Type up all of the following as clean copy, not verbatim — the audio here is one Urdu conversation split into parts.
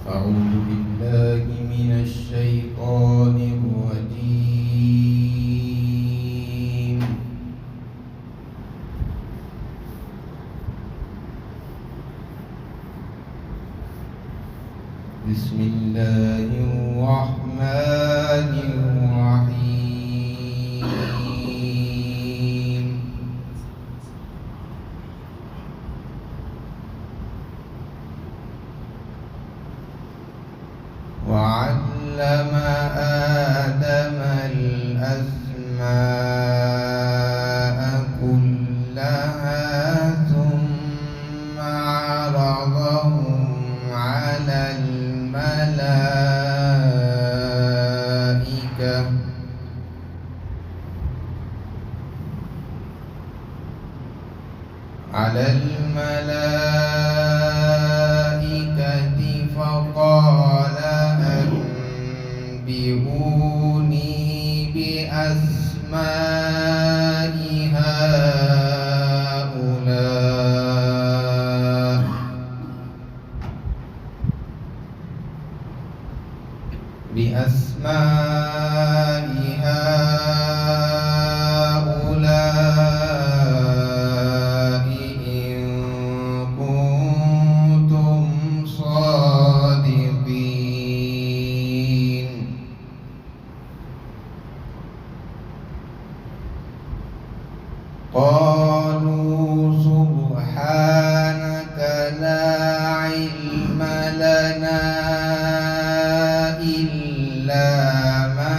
أعوذ بالله من الشيطان الرجيم. بسم الله الرحمن الرحيم. وعلم آدم الأسماء كلها ثم عرضهم على الملائكة فقال أنبئوني بأسماء هؤلاء إن كنتم صادقين. قالوا سبحانك لا علم لنا إلا ما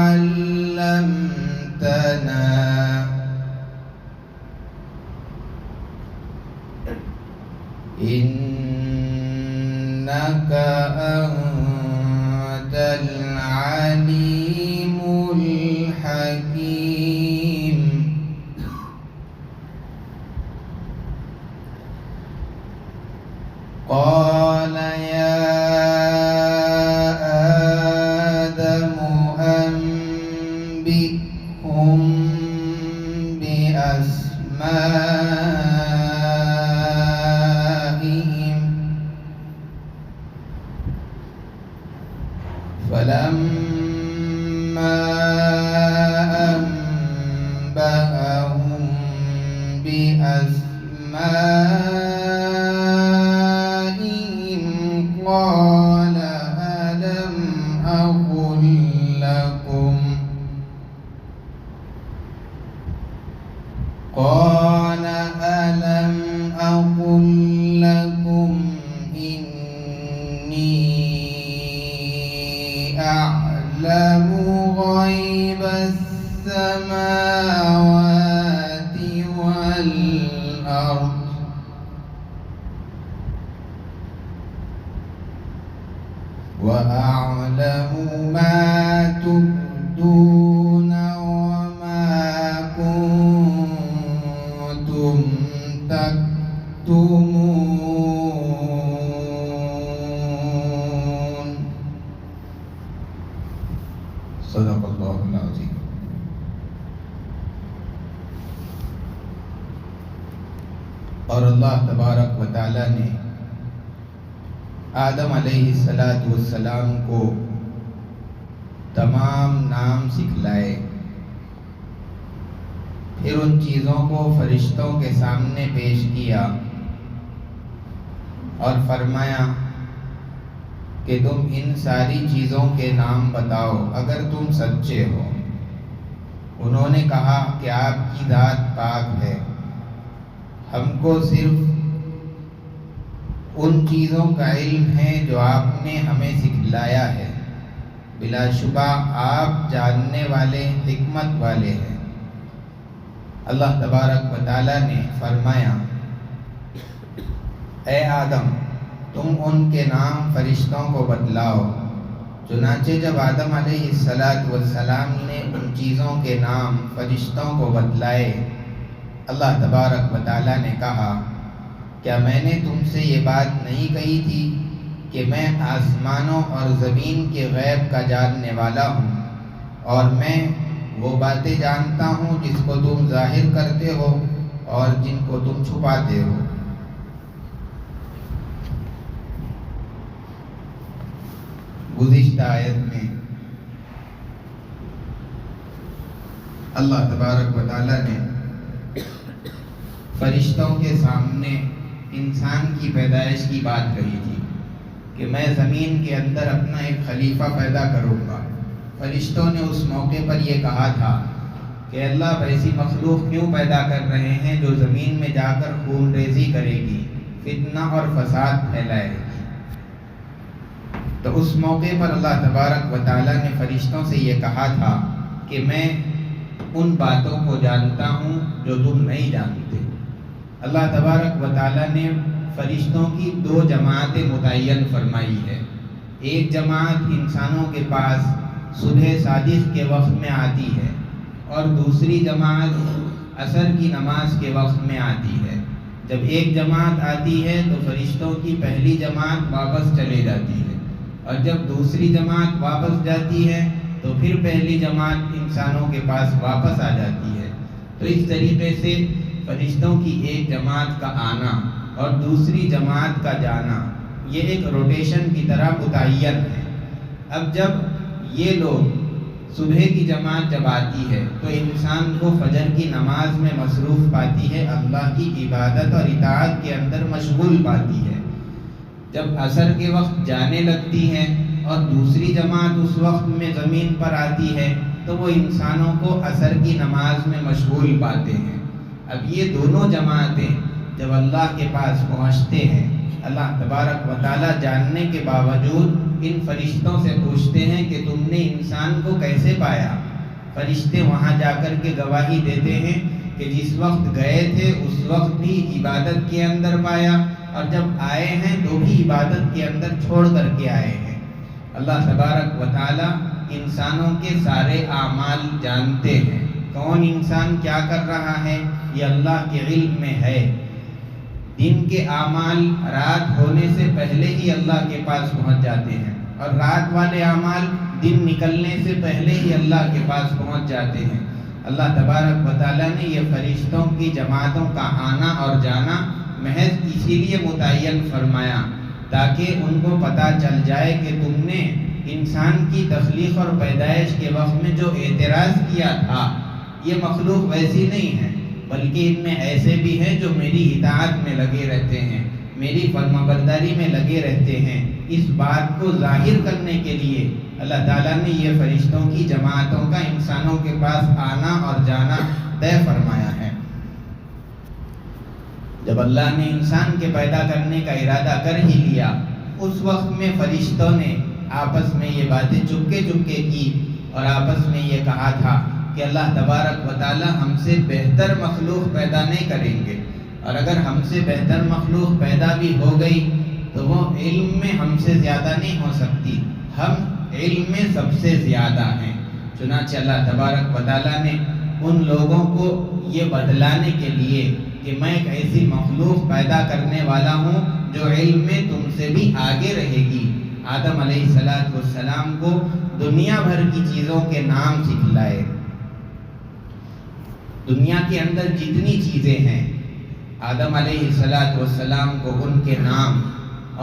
علمتنا إنك أنت العليم الحكيم. قال يا آدم أنبئهم بأسمائهم فلما أنبأهم بأسمائهم قال ألم أقل لكم إني أعلم غيب السماوات والأرض وأعلم ما تبدون وما كنتم تكتمون. صدق اللہ العظیم. اور اللہ تبارک و تعالی نے آدم علیہ السلام کو تمام نام سکھلائے، پھر ان چیزوں کو فرشتوں کے سامنے پیش کیا اور فرمایا کہ تم ان ساری چیزوں کے نام بتاؤ اگر تم سچے ہو. انہوں نے کہا کہ آپ کی ذات پاک ہے، ہم کو صرف ان چیزوں کا علم ہے جو آپ نے ہمیں سکھلایا ہے، بلا شبہ آپ جاننے والے حکمت والے ہیں. اللہ تبارک و تعالی نے فرمایا اے آدم تم ان کے نام فرشتوں کو بتلاؤ. چنانچہ جب آدم علیہ السلام نے ان چیزوں کے نام فرشتوں کو بتلائے، اللہ تبارک و تعالی نے کہا کیا میں نے تم سے یہ بات نہیں کہی تھی کہ میں آسمانوں اور زمین کے غیب کا جاننے والا ہوں، اور میں وہ باتیں جانتا ہوں جس کو تم ظاہر کرتے ہو اور جن کو تم چھپاتے ہو. گزشتہ آیت میں اللہ تبارک و تعالیٰ نے فرشتوں کے سامنے انسان کی پیدائش کی بات کہی تھی کہ میں زمین کے اندر اپنا ایک خلیفہ پیدا کروں گا۔ فرشتوں نے اس موقع پر یہ کہا تھا کہ اللہ ایسی مخلوق کیوں پیدا کر رہے ہیں جو زمین میں جا کر خون ریزی کرے گی، فتنہ اور فساد پھیلائے گی۔ تو اس موقع پر اللہ تبارک و تعالیٰ نے فرشتوں سے یہ کہا تھا کہ میں ان باتوں کو جانتا ہوں جو تم نہیں جانتے۔ اللہ تبارک و تعالیٰ نے فرشتوں کی 2 جماعتیں متعین فرمائی ہے۔ ایک جماعت انسانوں کے پاس صبح صادق کے وقت میں آتی ہے اور دوسری جماعت عصر کی نماز کے وقت میں آتی ہے۔ جب ایک جماعت آتی ہے تو فرشتوں کی پہلی جماعت واپس چلے جاتی ہے، اور جب دوسری جماعت واپس جاتی ہے تو پھر پہلی جماعت انسانوں کے پاس واپس آ جاتی ہے۔ تو اس طریقے سے فرشتوں کی ایک جماعت کا آنا اور دوسری جماعت کا جانا یہ ایک روٹیشن کی طرح متعین ہے۔ اب جب یہ لوگ صبح کی جماعت جب آتی ہے تو انسان کو فجر کی نماز میں مصروف پاتی ہے، اللہ کی عبادت اور اطاعت کے اندر مشغول پاتی ہے۔ جب عصر کے وقت جانے لگتی ہے اور دوسری جماعت اس وقت میں زمین پر آتی ہے تو وہ انسانوں کو عصر کی نماز میں مشغول پاتے ہیں۔ اب یہ دونوں جماعتیں جب اللہ کے پاس پہنچتے ہیں، اللہ تبارک و تعالیٰ جاننے کے باوجود ان فرشتوں سے پوچھتے ہیں کہ تم نے انسان کو کیسے پایا؟ فرشتے وہاں جا کر کے گواہی دیتے ہیں کہ جس وقت گئے تھے اس وقت بھی عبادت کے اندر پایا، اور جب آئے ہیں تو بھی عبادت کے اندر چھوڑ کر کے آئے ہیں۔ اللہ تبارک و تعالیٰ انسانوں کے سارے اعمال جانتے ہیں، کون انسان کیا کر رہا ہے یہ اللہ کے علم میں ہے۔ دن کے اعمال رات ہونے سے پہلے ہی اللہ کے پاس پہنچ جاتے ہیں، اور رات والے اعمال دن نکلنے سے پہلے ہی اللہ کے پاس پہنچ جاتے ہیں۔ اللہ تبارک و تعالیٰ نے یہ فرشتوں کی جماعتوں کا آنا اور جانا محض اسی لیے متعین فرمایا تاکہ ان کو پتہ چل جائے کہ تم نے انسان کی تخلیق اور پیدائش کے وقت میں جو اعتراض کیا تھا یہ مخلوق ویسی نہیں ہے، بلکہ ان میں ایسے بھی ہیں جو میری اطاعت میں لگے رہتے ہیں، میری فرمانبرداری میں لگے رہتے ہیں۔ اس بات کو ظاہر کرنے کے لیے اللہ تعالیٰ نے یہ فرشتوں کی جماعتوں کا انسانوں کے پاس آنا اور جانا طے فرمایا ہے۔ جب اللہ نے انسان کے پیدا کرنے کا ارادہ کر ہی لیا، اس وقت میں فرشتوں نے آپس میں یہ باتیں چپکے چپکے کی اور آپس میں یہ کہا تھا کہ اللہ تبارک و تعالیٰ ہم سے بہتر مخلوق پیدا نہیں کریں گے، اور اگر ہم سے بہتر مخلوق پیدا بھی ہو گئی تو وہ علم میں ہم سے زیادہ نہیں ہو سکتی، ہم علم میں سب سے زیادہ ہیں۔ چنانچہ اللہ تبارک و تعالیٰ نے ان لوگوں کو یہ بدلانے کے لیے کہ میں ایک ایسی مخلوق پیدا کرنے والا ہوں جو علم میں تم سے بھی آگے رہے گی، آدم علیہ السلام کو دنیا بھر کی چیزوں کے نام سکھلائے۔ دنیا کے اندر جتنی چیزیں ہیں آدم علیہ السلام کو ان کے نام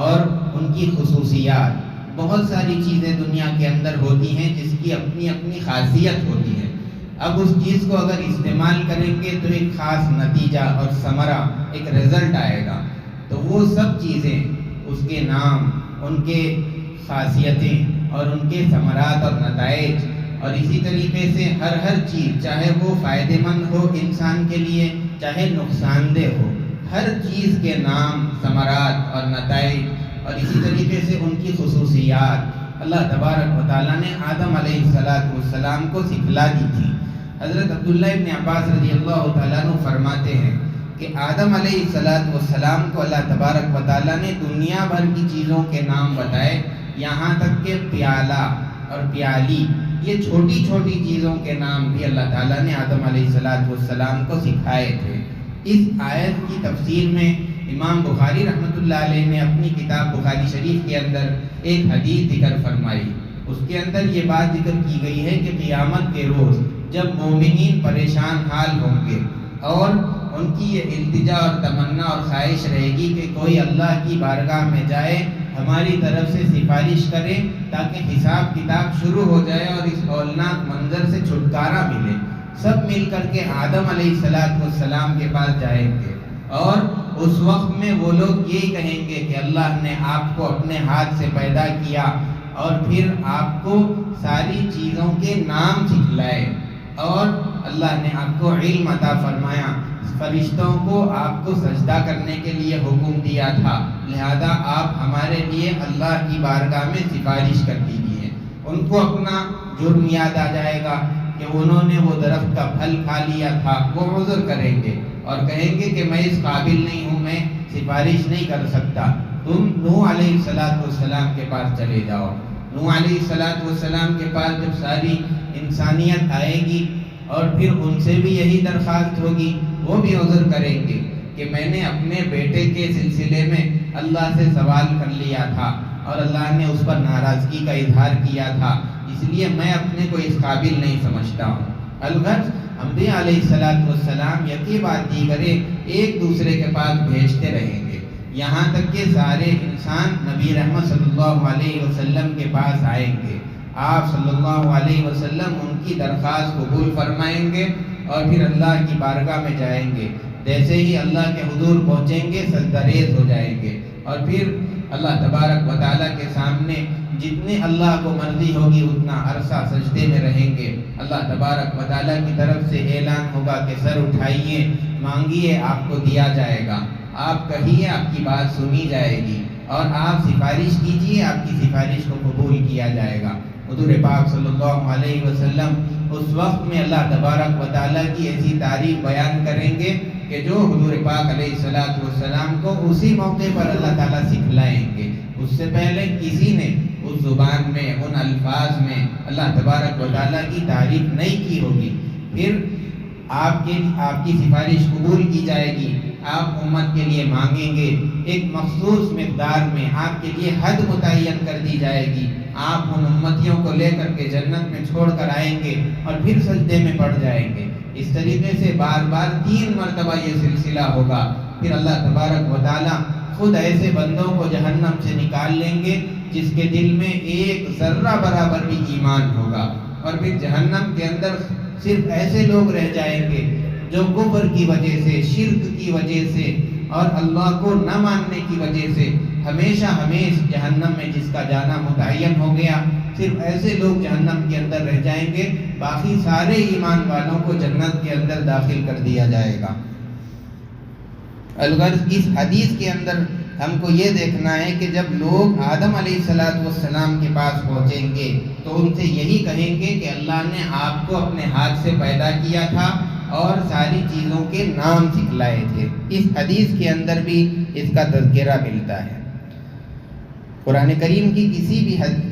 اور ان کی خصوصیات، بہت ساری چیزیں دنیا کے اندر ہوتی ہیں جس کی اپنی اپنی خاصیت ہوتی ہے۔ اب اس چیز کو اگر استعمال کریں گے تو ایک خاص نتیجہ اور ثمرہ، ایک رزلٹ آئے گا، تو وہ سب چیزیں، اس کے نام، ان کے خاصیتیں اور ان کے ثمرات اور نتائج، اور اسی طریقے سے ہر چیز، چاہے وہ فائدہ مند ہو انسان کے لیے چاہے نقصان دہ ہو، ہر چیز کے نام، ثمرات اور نتائج اور اسی طریقے سے ان کی خصوصیات اللہ تبارک و تعالیٰ نے آدم علیہ السلام کو سکھلا دی تھی۔ حضرت عبداللہ ابن عباس رضی اللہ تعالیٰ عنہ فرماتے ہیں کہ آدم علیہ السلام کو اللہ تبارک و تعالیٰ نے دنیا بھر کی چیزوں کے نام بتائے، یہاں تک کہ پیالہ اور پیالی، یہ چھوٹی چھوٹی چیزوں کے نام بھی اللہ تعالیٰ نے آدم علیہ السلام کو سکھائے تھے۔ اس آیت کی تفسیر میں امام بخاری رحمۃ اللہ علیہ نے اپنی کتاب بخاری شریف کے اندر ایک حدیث ذکر فرمائی۔ اس کے اندر یہ بات ذکر کی گئی ہے کہ قیامت کے روز جب مومنین پریشان حال ہوں گے اور ان کی یہ التجا اور تمنا اور خواہش رہے گی کہ کوئی اللہ کی بارگاہ میں جائے، ہماری طرف سے سفارش کرے تاکہ حساب کتاب شروع ہو جائے اور اس ہولناک منظر سے چھٹکارا ملے۔ سب مل کر کے آدم علیہ السلام کے پاس جائیں گے، اور اس وقت میں وہ لوگ یہی کہیں گے کہ اللہ نے آپ کو اپنے ہاتھ سے پیدا کیا اور پھر آپ کو ساری چیزوں کے نام سکھلائے، اور اللہ نے آپ کو علم عطا فرمایا، فرشتوں کو آپ کو سجدہ کرنے کے لیے حکم دیا تھا، لہذا آپ ہمارے لیے اللہ کی بارگاہ میں سفارش کر دیجیے۔ ان کو اپنا جرم یاد آ جائے گا کہ انہوں نے وہ درخت کا پھل کھا لیا تھا، وہ عذر کریں گے اور کہیں گے کہ میں اس قابل نہیں ہوں، میں سفارش نہیں کر سکتا، تم نوح علیہ السلام کے پاس چلے جاؤ۔ نوح علیہ السلام کے پاس جب ساری انسانیت آئے گی اور پھر ان سے بھی یہی درخواست ہوگی، وہ بھی عذر کریں گے کہ میں نے اپنے بیٹے کے سلسلے میں اللہ سے سوال کر لیا تھا اور اللہ نے اس پر ناراضگی کا اظہار کیا تھا، اس لیے میں اپنے کو اس قابل نہیں سمجھتا ہوں۔ الغرض انبیاء علیہ السلام یکی بات دیگرے ایک دوسرے کے پاس بھیجتے رہیں گے، یہاں تک کہ سارے انسان نبی رحمت صلی اللہ علیہ وسلم کے پاس آئیں گے۔ آپ صلی اللہ علیہ وسلم ان کی درخواست قبول فرمائیں گے اور پھر اللہ کی بارگاہ میں جائیں گے۔ جیسے ہی اللہ کے حضور پہنچیں گے سجدہ ریز ہو جائیں گے، اور پھر اللہ تبارک و تعالیٰ کے سامنے جتنے اللہ کو مرضی ہوگی اتنا عرصہ سجدے میں رہیں گے۔ اللہ تبارک و تعالیٰ کی طرف سے اعلان ہوگا کہ سر اٹھائیے، مانگیے، آپ کو دیا جائے گا، آپ کہیے، آپ کی بات سنی جائے گی، اور آپ سفارش کیجیے، آپ کی سفارش کو قبول کیا جائے گا۔ حضور پاک صلی اللہ علیہ وسلم اس وقت میں اللہ تبارک و تعالیٰ کی ایسی تعریف بیان کریں گے کہ جو حضور پاک علیہ السلام کو اسی موقع پر اللہ تعالیٰ سکھلائیں گے۔ اس سے پہلے کسی نے اس زبان میں، ان الفاظ میں اللہ تبارک و تعالیٰ کی تعریف نہیں کی ہوگی۔ پھر آپ کی سفارش قبول کی جائے گی، آپ امت کے لیے مانگیں گے، ایک مخصوص مقدار میں آپ کے لیے حد متعین کر دی جائے گی، آپ ان امتیوں کو لے کر کے جنت میں چھوڑ کر آئیں گے اور پھر سجدے میں پڑ جائیں گے۔ اس طریقے سے بار بار 3 مرتبہ یہ سلسلہ ہوگا، پھر اللہ تبارک و تعالیٰ خود ایسے بندوں کو جہنم سے نکال لیں گے جس کے دل میں ایک ذرہ برابر بھی ایمان ہوگا، اور پھر جہنم کے اندر صرف ایسے لوگ رہ جائیں گے جو کفر کی وجہ سے، شرک کی وجہ سے اور اللہ کو نہ ماننے کی وجہ سے ہمیشہ جہنم میں جس کا جانا متعین ہو گیا، صرف ایسے لوگ جہنم کے اندر رہ جائیں گے، باقی سارے ایمان والوں کو جنت کے اندر داخل کر دیا جائے گا۔ الغرض اس حدیث کے اندر ہم کو یہ دیکھنا ہے کہ جب لوگ آدم علیہ السلام کے پاس پہنچیں گے تو ان سے یہی کہیں گے کہ اللہ نے آپ کو اپنے ہاتھ سے پیدا کیا تھا اور ساری چیزوں کے نام سکھلائے تھے۔ اس حدیث کے اندر بھی اس کا تذکرہ ملتا ہے۔ قرآن کریم کی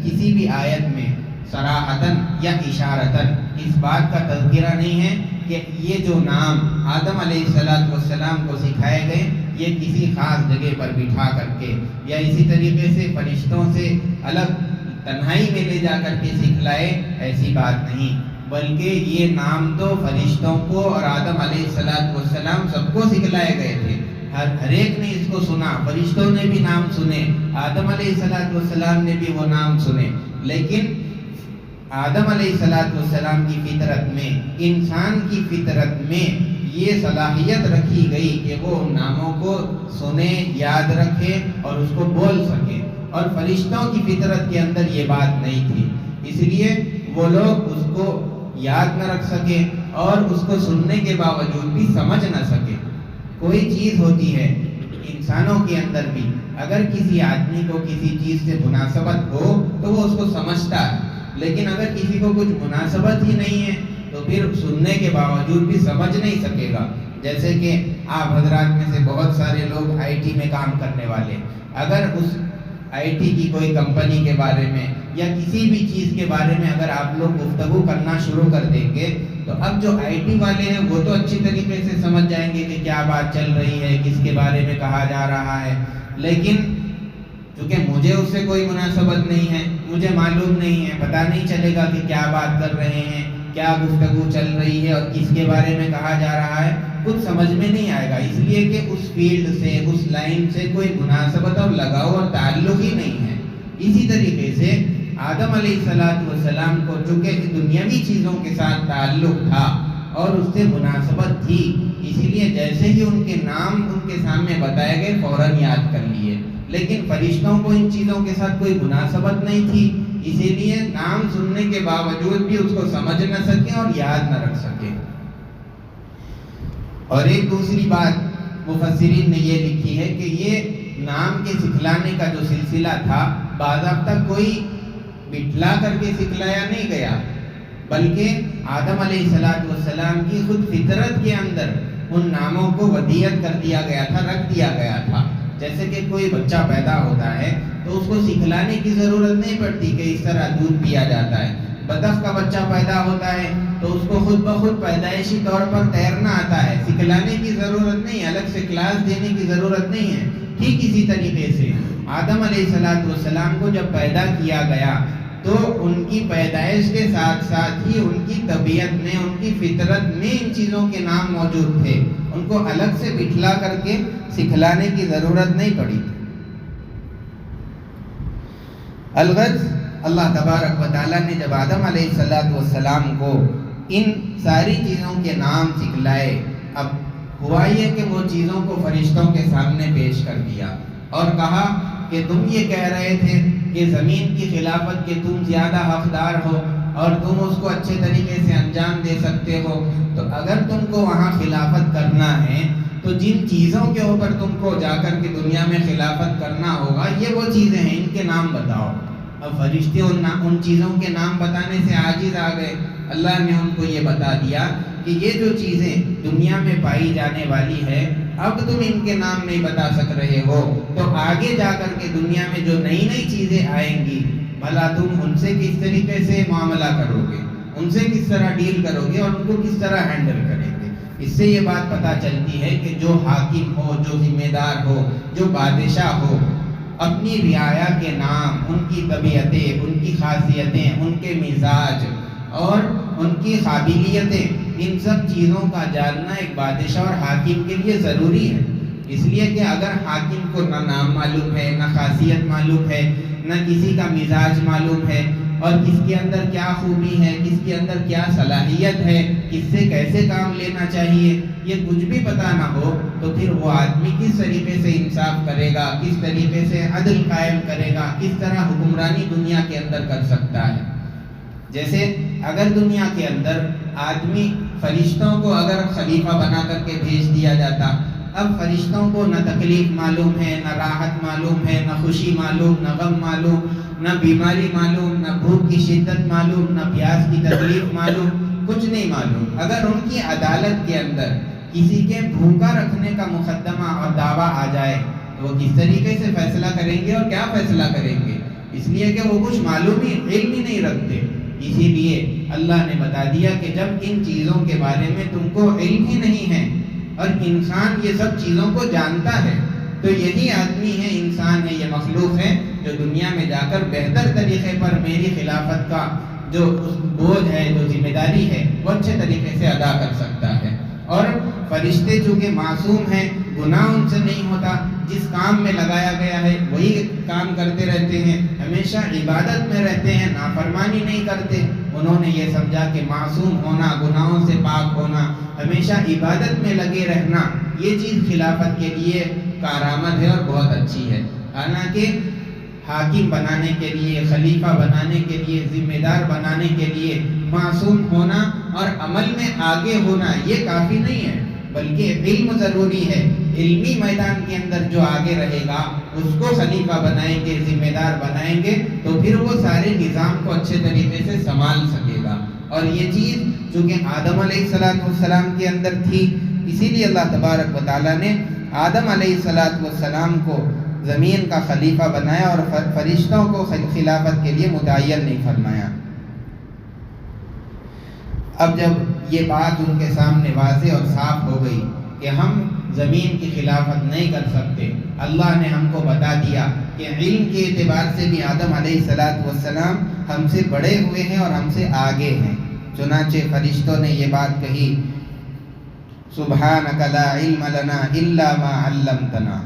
کسی بھی آیت میں صراحتاً یا اشارتاً اس بات کا تذکرہ نہیں ہے کہ یہ جو نام آدم علیہ السلام کو سکھائے گئے یہ کسی خاص جگہ پر بٹھا کر کے یا اسی طریقے سے فرشتوں سے الگ تنہائی میں لے جا کر کے سکھلائے، ایسی بات نہیں، بلکہ یہ نام تو فرشتوں کو اور آدم علیہ السلام سب کو سکھلائے گئے تھے۔ ہر ایک نے اس کو سنا، فرشتوں نے بھی نام سنے، آدم علیہ السلام نے بھی وہ نام سنے، لیکن آدم علیہ السلام کی فطرت میں، انسان کی فطرت میں یہ صلاحیت رکھی گئی کہ وہ ان ناموں کو سنے، یاد رکھے اور اس کو بول سکے، اور فرشتوں کی فطرت کے اندر یہ بات نہیں تھی، اس لیے وہ لوگ اس کو یاد نہ رکھ سکے اور اس کو سننے کے باوجود بھی سمجھ نہ سکے۔ کوئی چیز ہوتی ہے انسانوں کے اندر بھی، اگر کسی آدمی کو کسی چیز سے مناسبت ہو تو وہ اس کو سمجھتا ہے، لیکن اگر کسی کو کچھ مناسبت ہی نہیں ہے تو پھر سننے کے باوجود بھی سمجھ نہیں سکے گا۔ جیسے کہ آپ حضرات میں سے بہت سارے لوگ آئی ٹی میں کام کرنے والے، اگر اس آئی ٹی کی کوئی کمپنی کے بارے میں یا کسی بھی چیز کے بارے میں اگر آپ لوگ گفتگو کرنا شروع کر دیں گے تو اب جو آئی ٹی والے ہیں وہ تو اچھی طریقے سے سمجھ جائیں گے کہ کیا بات چل رہی ہے، کس کے بارے میں کہا جا رہا ہے، لیکن چونکہ مجھے اس سے کوئی مناسبت نہیں ہے، مجھے معلوم نہیں ہے، پتہ نہیں چلے گا کہ کیا بات کر رہے ہیں، کیا گفتگو چل رہی ہے اور کس کے بارے میں کہا جا رہا ہے، کچھ سمجھ میں نہیں آئے گا، اس لیے کہ اس فیلڈ سے، اس لائن سے کوئی مناسبت اور لگاؤ اور تعلق ہی نہیں ہے۔ اسی طریقے سے آدم علیہ السلام کو چونکہ دنیاوی چیزوں کے ساتھ تعلق تھا اور اس سے مناسبت تھی، اسی لیے جیسے ہی ان کے نام ان کے سامنے بتائے گئے فوراً یاد کر لیے۔ لیکن فرشتوں کو ان چیزوں کے ساتھ کوئی مناسبت نہیں تھی، اسی لیے نام سننے کے باوجود بھی اس کو سمجھ نہ سکے اور یاد نہ رکھ سکے۔ اور ایک دوسری بات مفسرین نے یہ لکھی ہے کہ یہ نام کے سکھلانے کا جو سلسلہ تھا باضابطہ کوئی بٹھلا کر کے سکھلایا نہیں گیا، بلکہ آدم علیہ السلام کی خود فطرت کے اندر ان ناموں کو ودیعت کر دیا گیا تھا، رکھ دیا گیا تھا۔ جیسے کہ کوئی بچہ پیدا ہوتا ہے تو اس کو سکھلانے کی ضرورت نہیں پڑتی کہ اس طرح دودھ پیا جاتا ہے۔ بطخ کا بچہ پیدا ہوتا ہے تو اس کو خود بخود پیدائشی طور پر تیرنا آتا ہے، سکھلانے کی ضرورت نہیں ہے، الگ سے کلاس دینے کی ضرورت نہیں ہے۔ ٹھیک اسی طریقے سے آدم علیہ السلام کو جب پیدا کیا گیا تو ان کی پیدائش کے ساتھ ساتھ ہی ان کی طبیعت میں، ان کی فطرت میں ان چیزوں کے نام موجود تھے، ان کو الگ سے بٹھلا کر کے سکھلانے کی ضرورت نہیں پڑی۔ الغرض اللہ تبارک و تعالیٰ نے جب آدم علیہ السلام کو ان ساری چیزوں کے نام سکھلائے، اب ہوا یہ کہ وہ چیزوں کو فرشتوں کے سامنے پیش کر دیا اور کہا کہ تم یہ کہہ رہے تھے کہ زمین کی خلافت کے تم زیادہ حقدار ہو اور تم اس کو اچھے طریقے سے انجام دے سکتے ہو، تو اگر تم کو وہاں خلافت کرنا ہے تو جن چیزوں کے اوپر تم کو جا کر کے دنیا میں خلافت کرنا ہوگا یہ وہ چیزیں ہیں، ان کے نام بتاؤ۔ اب فرشتے ان چیزوں کے نام بتانے سے عاجز آ گئے۔ اللہ نے ان کو یہ بتا دیا کہ یہ جو چیزیں دنیا میں پائی جانے والی ہے اب تم ان کے نام نہیں بتا سک رہے ہو، تو آگے جا کر کے دنیا میں جو نئی نئی چیزیں آئیں گی بھلا تم ان سے کس طریقے سے معاملہ کرو گے، ان سے کس طرح ڈیل کرو گے اور ان کو کس طرح ہینڈل کریں گے۔ اس سے یہ بات پتہ چلتی ہے کہ جو حاکم ہو، جو ذمہ دار ہو، جو بادشاہ ہو، اپنی رعایا کے نام، ان کی طبیعتیں، ان کی خاصیتیں، ان کے مزاج اور ان کی قابلیتیں، ان سب چیزوں کا جاننا ایک بادشاہ اور حاکم کے لیے ضروری ہے۔ اس لیے کہ اگر حاکم کو نہ نام معلوم ہے، نہ خاصیت معلوم ہے، نہ کسی کا مزاج معلوم ہے اور کس کے اندر کیا خوبی ہے، کس کے اندر کیا صلاحیت ہے، کس سے کیسے کام لینا چاہیے، یہ کچھ بھی پتہ نہ ہو تو پھر وہ آدمی کس طریقے سے انصاف کرے گا، کس طریقے سے عدل قائم کرے گا، کس طرح حکمرانی دنیا کے اندر کر سکتا ہے۔ جیسے اگر دنیا کے اندر آدمی فرشتوں کو اگر خلیفہ بنا کر کے بھیج دیا جاتا، اب فرشتوں کو نہ تکلیف معلوم ہے، نہ راحت معلوم ہے، نہ خوشی معلوم، نہ غم معلوم، نہ بیماری معلوم، نہ بھوک کی شدت معلوم، نہ پیاس کی تکلیف معلوم، کچھ نہیں معلوم۔ اگر ان کی عدالت کے اندر کسی کے بھوکا رکھنے کا مقدمہ اور دعویٰ آ جائے تو وہ کس طریقے سے فیصلہ کریں گے اور کیا فیصلہ کریں گے؟ اس لیے کہ وہ کچھ معلوم ہی، علم ہی نہیں رکھتے۔ اسی لیے اللہ نے بتا دیا کہ جب ان چیزوں کے بارے میں تم کو علم ہی نہیں ہے اور انسان یہ سب چیزوں کو جانتا ہے تو یہی آدمی ہے، انسان ہے، یہ مخلوق ہے جو دنیا میں جا کر بہتر طریقے پر میری خلافت کا جو بوجھ ہے، جو ذمہ داری ہے وہ اچھے طریقے سے ادا کر سکتا ہے۔ اور فرشتے چونکہ معصوم ہیں، گناہ ان سے نہیں ہوتا، جس کام میں لگایا گیا ہے وہی کام کرتے رہتے ہیں، ہمیشہ عبادت میں رہتے ہیں، نافرمانی نہیں کرتے۔ انہوں نے یہ سمجھا کہ معصوم ہونا، گناہوں سے پاک ہونا، ہمیشہ عبادت میں لگے رہنا، یہ چیز خلافت کے لیے کارآمد ہے اور بہت اچھی ہے۔ حالانکہ حاکم بنانے کے لیے، خلیفہ بنانے کے لیے، ذمہ دار بنانے کے لیے معصوم ہونا اور عمل میں آگے ہونا یہ کافی نہیں ہے، بلکہ علم ضروری ہے۔ علمی میدان کے اندر جو آگے رہے گا اس کو خلیفہ بنائیں گے، ذمہ دار بنائیں گے تو پھر وہ سارے نظام کو اچھے طریقے سے سنبھال سکے گا۔ اور یہ چیز چونکہ آدم علیہ السلام کے اندر تھی، اسی لیے اللہ تبارک و تعالیٰ نے آدم علیہ السلام کو زمین کا خلیفہ بنایا اور فرشتوں کو خلافت کے لیے متعین نہیں فرمایا۔ اب جب یہ بات ان کے سامنے واضح اور صاف ہو گئی کہ ہم زمین کی خلافت نہیں کر سکتے، اللہ نے ہم کو بتا دیا کہ علم کے اعتبار سے بھی آدم علیہ السلام ہم سے بڑے ہوئے ہیں اور ہم سے آگے ہیں۔ چنانچہ فرشتوں نے یہ بات کہی سبحانک لا علم لنا الا ما علمتنا،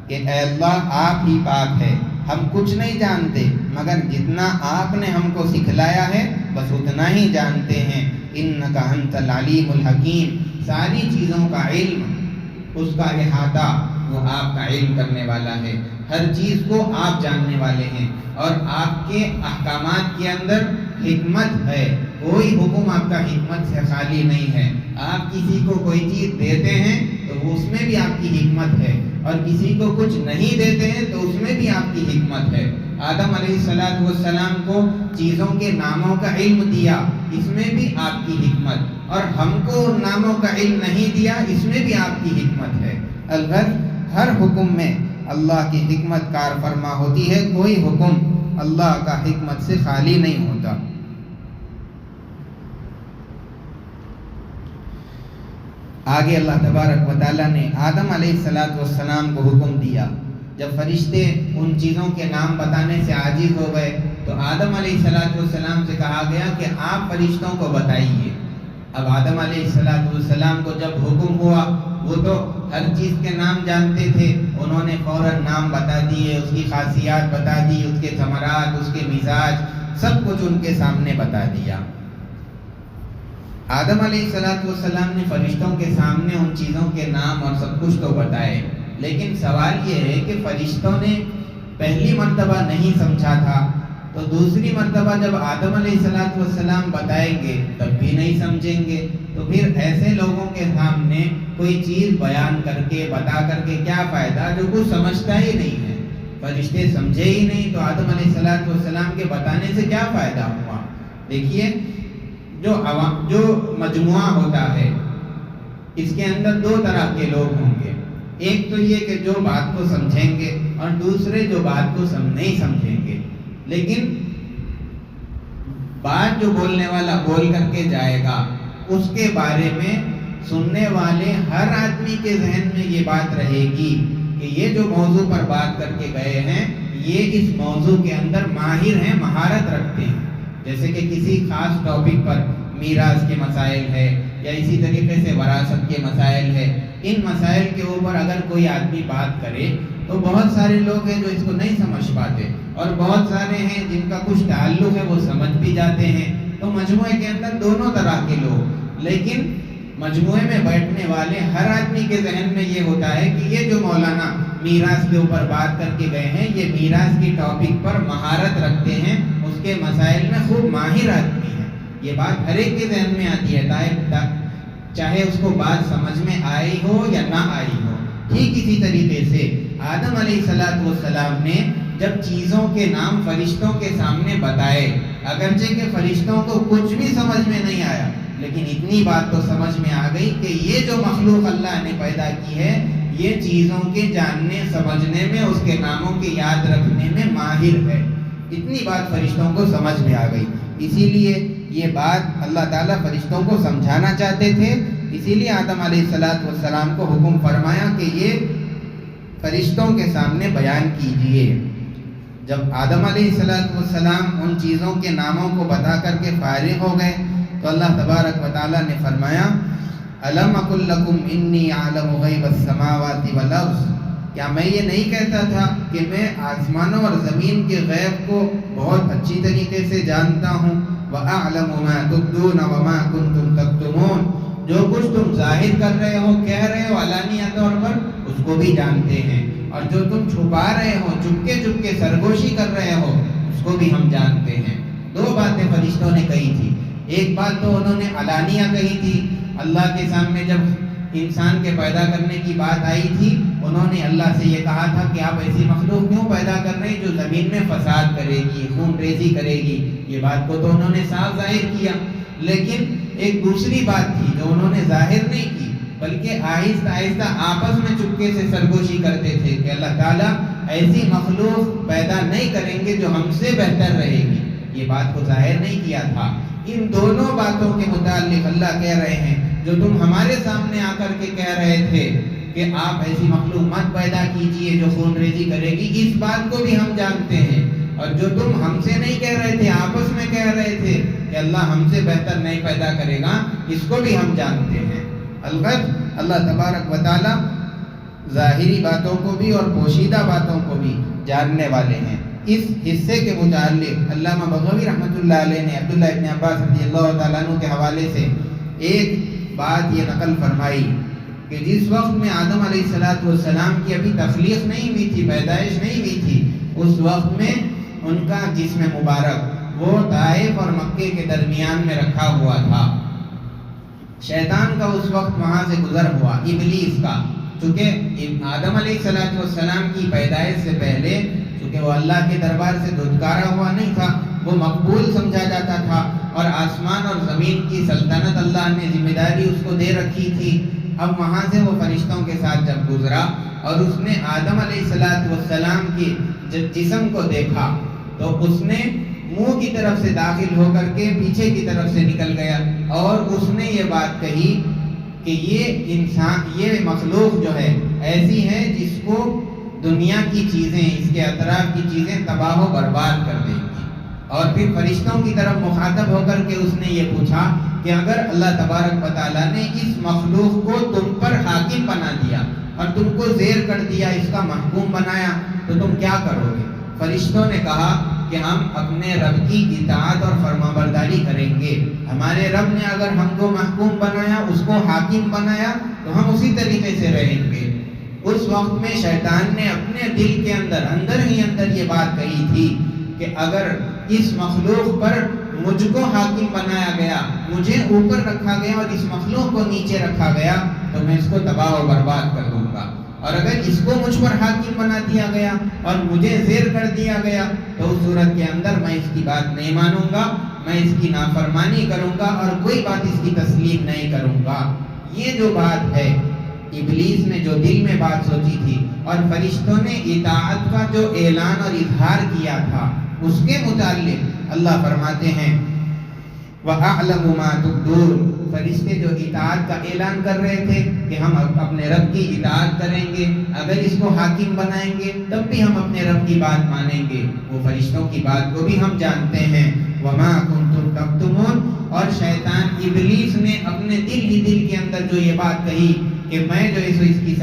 کہ اے اللہ آپ ہی پاک ہے، ہم کچھ نہیں جانتے مگر جتنا آپ نے ہم کو سکھلایا ہے بس اتنا ہی جانتے ہیں۔ انک انت العلیم الحکیم، ساری چیزوں کا علم، اس کا احاطہ وہ آپ کا علم کرنے والا ہے، ہر چیز کو آپ جاننے والے ہیں، اور آپ کے احکامات کے اندر حکمت ہے، کوئی حکم آپ کا حکمت سے خالی نہیں ہے۔ آپ کسی کو کوئی چیز دیتے ہیں تو اس میں بھی آپ کی حکمت ہے، اور کسی کو کچھ نہیں دیتے ہیں تو اس میں بھی آپ کی حکمت ہے۔ آدم علیہ السلام کو چیزوں کے ناموں کا علم دیا، اس میں بھی آپ کی حکمت، اور ہم کو ناموں کا علم نہیں دیا، اس میں بھی آپ کی حکمت ہے۔ الغرض ہر حکم میں اللہ کی حکمت کار فرما ہوتی ہے، کوئی حکم اللہ کا حکمت سے خالی نہیں ہوتا۔ آگے اللہ تبارک و تعالیٰ نے آدم علیہ السلام کو حکم دیا، جب فرشتے ان چیزوں کے نام بتانے سے عاجز ہو گئے تو آدم علیہ السلام سے کہا گیا کہ آپ فرشتوں کو بتائیے۔ اب آدم علیہ السلام کو جب حکم ہوا، وہ تو ہر چیز کے نام جانتے تھے، انہوں نے فوراً نام بتا دیے، اس کی خاصیات بتا دی، اس کے ثمرات، اس کے مزاج، سب کچھ ان کے سامنے بتا دیا۔ آدم علیہ السلام نے فرشتوں کے سامنے ان چیزوں کے نام اور سب کچھ تو بتائے، لیکن سوال یہ ہے کہ فرشتوں نے پہلی مرتبہ نہیں سمجھا تھا، تو دوسری مرتبہ جب آدم علیہ السلام بتائیں گے تب بھی نہیں سمجھیں گے، تو پھر ایسے لوگوں کے سامنے کوئی چیز بیان کر کے بتا کر کے کیا فائدہ جو کچھ سمجھتا ہی نہیں ہے۔ فرشتے سمجھے ہی نہیں تو آدم علیہ السلام کے بتانے سے کیا فائدہ ہوا؟ دیکھیے، جو مجموعہ ہوتا ہے اس کے اندر دو طرح کے لوگ ہوں گے، ایک تو یہ کہ جو بات کو سمجھیں گے، اور دوسرے جو بات کو نہیں سمجھیں گے، لیکن بات جو بولنے والا بول کر کے جائے گا اس کے بارے میں سننے والے ہر آدمی کے ذہن میں یہ بات رہے گی کہ یہ جو موضوع پر بات کر کے گئے ہیں یہ اس موضوع کے اندر ماہر ہیں، مہارت رکھتے ہیں۔ جیسے کہ کسی خاص ٹاپک پر میراث کے مسائل ہے، یا اسی طریقے سے وراثت کے مسائل ہے، ان مسائل کے اوپر اگر کوئی آدمی بات کرے تو بہت سارے لوگ ہیں جو اس کو نہیں سمجھ پاتے، اور بہت سارے ہیں جن کا کچھ تعلق ہے وہ سمجھ بھی جاتے ہیں۔ تو مجموعے کے اندر دونوں طرح کے لوگ، لیکن مجموعے میں بیٹھنے والے ہر آدمی کے ذہن میں یہ ہوتا ہے کہ یہ جو مولانا میراث کے اوپر بات کر کے گئے ہیں یہ میراث کی ٹاپک پر مہارت رکھتے ہیں، اس کے مسائل میں خوب ماہر آدمی ہیں۔ یہ بات ہر ایک کے ذہن میں آتی ہے، چاہے اس کو بات سمجھ میں آئی ہو یا نہ آئی ہو۔ ٹھیک اسی طریقے سے آدم علیہ السلام نے جب چیزوں کے نام فرشتوں کے سامنے بتائے، اگرچہ کہ فرشتوں کو کچھ بھی سمجھ میں نہیں آیا، لیکن اتنی بات تو سمجھ میں آ گئی کہ یہ جو مخلوق اللہ نے پیدا کی ہے یہ چیزوں کے جاننے سمجھنے میں، اس کے ناموں کے یاد رکھنے میں ماہر ہے۔ اتنی بات فرشتوں کو سمجھ میں آ گئی، اسی لیے یہ بات اللہ تعالیٰ فرشتوں کو سمجھانا چاہتے تھے، اسی لیے آدم علیہ السلام کو حکم فرمایا کہ یہ فرشتوں کے سامنے بیان کیجئے۔ جب آدم علیہ السلام ان چیزوں کے ناموں کو بتا کر کے فارغ ہو گئے تو اللہ تبارک و تعالیٰ نے فرمایا الم اقل لکم انی اعلم غیب السماوات والارض، کیا میں یہ نہیں کہتا تھا کہ میں آسمانوں اور زمین کے غیب کو بہت اچھی طریقے سے جانتا ہوں، وَأَعْلَمُ مَا تُبْدُونَ وَمَا كُنْتُمْ تَكْتُمُونَ، جو کچھ تم ظاہر کر رہے ہو، کہہ رہے ہو علانیہ طور پر، اس کو بھی جانتے ہیں، اور جو تم چھپا رہے ہو، چپکے سرگوشی کر رہے ہو، اس کو بھی ہم جانتے ہیں۔ دو باتیں فرشتوں نے کہی تھی، ایک بات تو انہوں نے علانیہ کہی تھی، اللہ کے سامنے جب انسان کے پیدا کرنے کی بات آئی تھی انہوں نے اللہ سے یہ کہا تھا کہ آپ ایسی مخلوق کیوں پیدا کر رہے ہیں جو زمین میں فساد کرے گی، خون ریزی کرے گی، یہ بات کو تو انہوں نے صاف ظاہر کیا، لیکن ایک دوسری بات تھی جو انہوں نے ظاہر نہیں کی بلکہ آہستہ آہستہ آپس میں چپکے سے سرگوشی کرتے تھے کہ اللہ تعالیٰ ایسی مخلوق پیدا نہیں کریں گے جو ہم سے بہتر رہے گی، یہ بات کو ظاہر نہیں کیا تھا۔ ان دونوں باتوں کے متعلق اللہ کہہ رہے ہیں جو تم ہمارے سامنے آ کر کے کہہ رہے تھے کہ آپ ایسی مخلوق مت پیدا کیجئے جو خون ریزی کرے گی، اس بات کو بھی ہم جانتے ہیں، اور جو تم ہم سے نہیں کہہ رہے تھے، آپس میں کہہ رہے تھے کہ اللہ ہم سے بہتر نہیں پیدا کرے گا، اس کو بھی ہم جانتے ہیں۔ البتہ اللہ تبارک و تعالی ظاہری باتوں کو بھی اور پوشیدہ باتوں کو بھی جاننے والے ہیں۔ اس حصے کے متعلق علامہ بغوی رحمۃ اللہ علیہ نے عبداللہ ابن عباس رضی اللہ تعالیٰ عنہ کے حوالے سے ایک بات یہ نقل فرمائی کہ جس وقت میں آدم علیہ السلام کی ابھی تخلیق نہیں ہوئی تھی، پیدائش نہیں ہوئی تھی، اس وقت میں ان کا جسم مبارک وہ طائف اور مکے کے درمیان میں رکھا ہوا تھا۔ شیطان کا اس وقت وہاں سے گزر ہوا، ابلیس کا، چونکہ آدم علیہ السلام کی پیدائش سے پہلے چونکہ وہ اللہ کے دربار سے دھتکارا ہوا نہیں تھا، وہ مقبول سمجھا جاتا تھا، اور آسمان اور زمین کی سلطنت اللہ نے ذمہ داری اس کو دے رکھی تھی۔ اب وہاں سے وہ فرشتوں کے ساتھ جب گزرا اور اس نے آدم علیہ السلام کی جسم کو دیکھا تو اس نے منہ کی طرف سے داخل ہو کر کے پیچھے کی طرف سے نکل گیا، اور اس نے یہ بات کہی کہ یہ انسان، یہ مخلوق جو ہے ایسی ہے جس کو دنیا کی چیزیں، اس کے اطراف کی چیزیں تباہ و برباد کر دیں گی۔ اور پھر فرشتوں کی طرف مخاطب ہو کر کے اس نے یہ پوچھا کہ اگر اللہ تبارک و تعالیٰ نے اس مخلوق کو تم پر حاکم بنا دیا اور تم کو زیر کر دیا، اس کا محکوم بنایا، تو تم کیا کرو گے؟ فرشتوں نے کہا کہ ہم اپنے رب کی اطاعت اور فرمانبرداری کریں گے۔ ہمارے رب نے اگر ہم کو محکوم بنایا، اس کو حاکم بنایا، تو ہم اسی طریقے سے رہیں گے۔ اس وقت میں شیطان نے اپنے دل کے اندر ہی یہ بات کہی تھی کہ اگر اس مخلوق پر مجھ کو حاکم بنایا گیا، مجھے اوپر رکھا گیا اور اس مخلوق کو نیچے رکھا گیا، تو میں اس کو تباہ و برباد کر دوں گا، اور اگر اس کو مجھ پر حاکم بنا دیا گیا اور مجھے زیر کر دیا گیا تو اس صورت کے اندر میں اس کی بات نہیں مانوں گا، میں اس کی نافرمانی کروں گا اور کوئی بات اس کی تسلیم نہیں کروں گا۔ یہ جو بات ہے، ابلیس نے جو دل میں بات سوچی تھی اور فرشتوں نے اطاعت کا جو اعلان اور اظہار کیا تھا، اس کے متعلق اللہ فرماتے ہیں وَأَعْلَمُ مَا تُبْدُونَ۔ فرشتے جو اطاعت کا اعلان کر رہے تھے کہ ہم اپنے رب کی اطاعت کریں گے، اگر اس کو حاکم بنائیں گے تب بھی ہم اپنے رب کی بات مانیں گے، وہ فرشتوں کی بات کو بھی ہم جانتے ہیں۔ وَمَا كُنْتُمْ تَكْتُمُونَ، اور شیطان ابلیس نے اپنے دل کے اندر جو یہ بات کہی کہ میں جو اس کی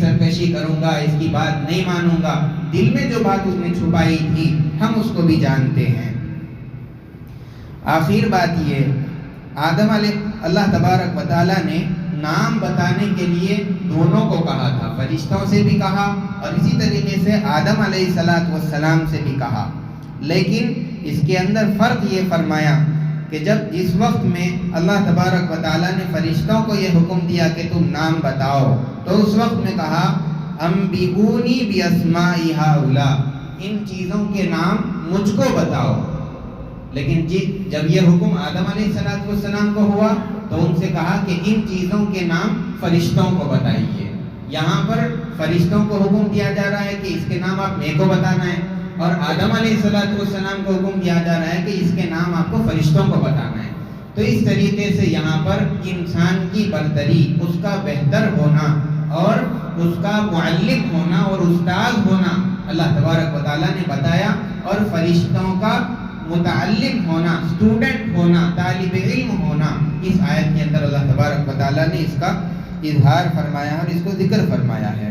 سرکشی کروں گا، اس کی بات نہیں مانوں گا، دل میں جو بات اس نے چھپائی تھی ہم اس کو بھی جانتے ہیں۔ آخر بات یہ، آدم علیہ اللہ تبارک و تعالیٰ نے نام بتانے کے لیے دونوں کو کہا تھا، فرشتوں سے بھی کہا اور اسی طریقے سے آدم علیہ السلام سے بھی کہا، لیکن اس کے اندر فرق یہ فرمایا کہ جس وقت میں اللہ تبارک و تعالیٰ نے فرشتوں کو یہ حکم دیا کہ تم نام بتاؤ، تو اس وقت میں کہا انبئونی باسماء ہؤلاء، ان چیزوں کے نام مجھ کو بتاؤ۔ لیکن جب یہ حکم آدم علیہ السلام کو ہوا تو ان سے کہا کہ ان چیزوں کے نام فرشتوں کو بتائیے۔ یہاں پر فرشتوں کو حکم دیا جا رہا ہے کہ اس کے نام آپ میرے کو بتانا ہے، اور آدم علیہ السلام کو حکم دیا جا رہا ہے کہ اس کے نام آپ کو فرشتوں کو بتانا ہے۔ تو اس طریقے سے یہاں پر انسان کی برتری، اس کا بہتر ہونا اور اس کا معلم ہونا اور استاد ہونا اللہ تبارک و تعالیٰ نے بتایا، اور فرشتوں کا متعلم ہونا، اسٹوڈنٹ ہونا، طالب علم ہونا، اس آیت کے اندر اللہ تبارک و تعالیٰ نے اس کا اظہار فرمایا اور اس کو ذکر فرمایا ہے۔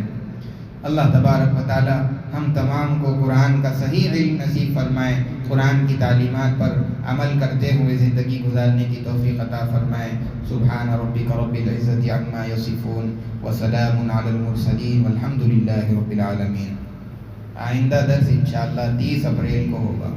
اللہ تبارک و تعالیٰ ہم تمام کو قرآن کا صحیح علم نصیب فرمائے، قرآن کی تعلیمات پر عمل کرتے ہوئے زندگی گزارنے کی توفیق عطا فرمائے۔ سبحان ربک رب العزت عما یصفون وسلام علی المرسلین والحمد للہ رب العالمین۔ آئندہ درس انشاءاللہ 30 اپریل کو ہوگا۔